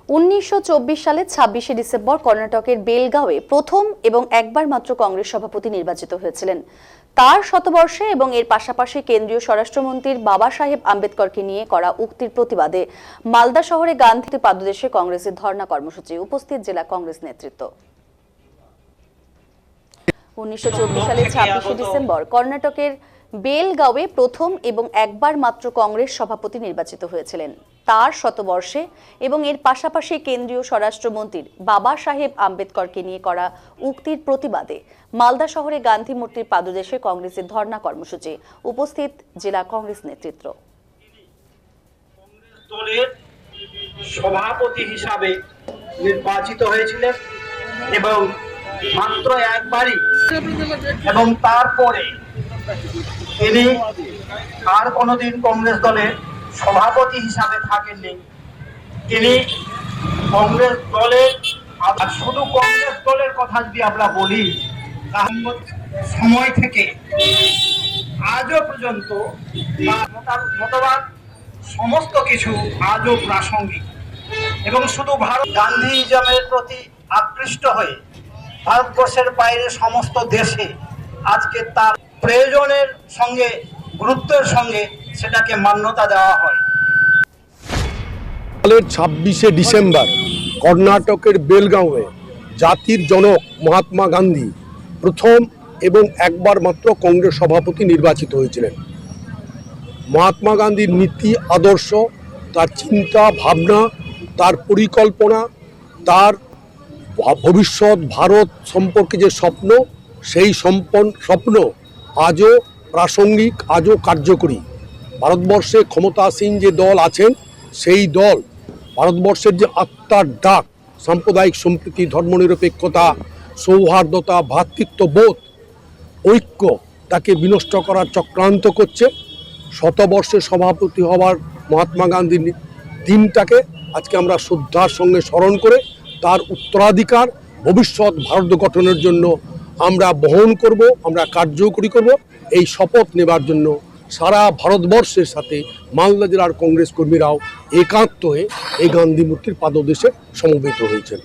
1924 সালে 26শে ডিসেম্বর কর্ণাটকের বেলগাঁওয়ে প্রথম এবং একবার মাত্র কংগ্রেস সভাপতি নির্বাচিত হয়েছিলেন। তার শতবর্ষে এবং এর পাশাপাশি কেন্দ্রীয় স্বরাষ্ট্রমন্ত্রীর বাবা সাহেব আম্বেদকরকে নিয়ে করা উক্তির প্রতিবাদে মালদা শহরে গান্ধী পাদদেশে কংগ্রেসের ধর্ণা কর্মসূচি। উপস্থিত জেলা কংগ্রেস নেতৃত্ব। 1924 সালে 26শে ডিসেম্বর কর্ণাটকের বেলগাঁওয়ে প্রথম এবং একবার মাত্র কংগ্রেস সভাপতি নির্বাচিত হয়েছিলেন। তার শতবর্ষে এবং এর পাশাপাশি কেন্দ্রীয় স্বরাষ্ট্রমন্ত্রীর বাবা সাহেব আম্বেদকরকে নিয়ে করা উক্তির প্রতিবাদে মালদা শহরে গান্ধী মূর্তির পাদদেশে কংগ্রেসের ধর্ণা কর্মসূচি। উপস্থিত জেলা কংগ্রেস নেতৃত্ব। দলের সভাপতি হিসাবে নির্বাচিত হয়েছিলেন এবং মাত্র একবারই, এবং তারপরে তিনি আর কোনোদিন কংগ্রেস দলের সভাপতি হিসাবে থাকেননি। তিনি কংগ্রেস দলের, শুধু কংগ্রেস দলের কথা যদি আমরা বলি, সময় থেকে আজও পর্যন্ত তার মতবাদ সমস্ত কিছু আজও প্রাসঙ্গিক, এবং শুধু গান্ধীজমের প্রতি আকৃষ্ট হয়ে ভারতবর্ষের বাইরে সমস্ত দেশে আজকে তার প্রয়োজনের সঙ্গে, গুরুত্বের সঙ্গে সেটাকে মান্যতা দেওয়া হয়। 26শে ডিসেম্বর কর্ণাটকের বেলগাঁওয়ে জাতির জনক মহাত্মা গান্ধী প্রথম এবং একবার মাত্র কংগ্রেস সভাপতি নির্বাচিত হয়েছিলেন। মহাত্মা গান্ধীর নীতি আদর্শ, তার চিন্তা ভাবনা, তার পরিকল্পনা, তার ভবিষ্যৎ ভারত সম্পর্কে যে স্বপ্ন, সেই স্বপ্ন আজও প্রাসঙ্গিক, আজও কার্যকরী। ভারতবর্ষে ক্ষমতাসীন যে দল আছেন, সেই দল ভারতবর্ষের যে আত্মার ডাক, সাম্প্রদায়িক সম্প্রীতি, ধর্মনিরপেক্ষতা, সৌহার্দ্যতা, ভ্রাতৃত্ববোধ, ঐক্য, তাকে বিনষ্ট করার চক্রান্ত করছে। শতবর্ষে সভাপতি হওয়ার মহাত্মা গান্ধীর দিনটাকে আজকে আমরা শ্রদ্ধার সঙ্গে স্মরণ করে তার উত্তরাধিকার ভবিষ্যৎ ভারত গঠনের জন্য আমরা বহন করব, আমরা কার্যকরী করব। এই শপথ নেবার জন্য সারা ভারতবর্ষের সাথে মালদা জেলার কংগ্রেস কর্মীরাও একাত্ম হয়ে এই গান্ধী মূর্তির পাদদেশে সমবেত হয়েছেন।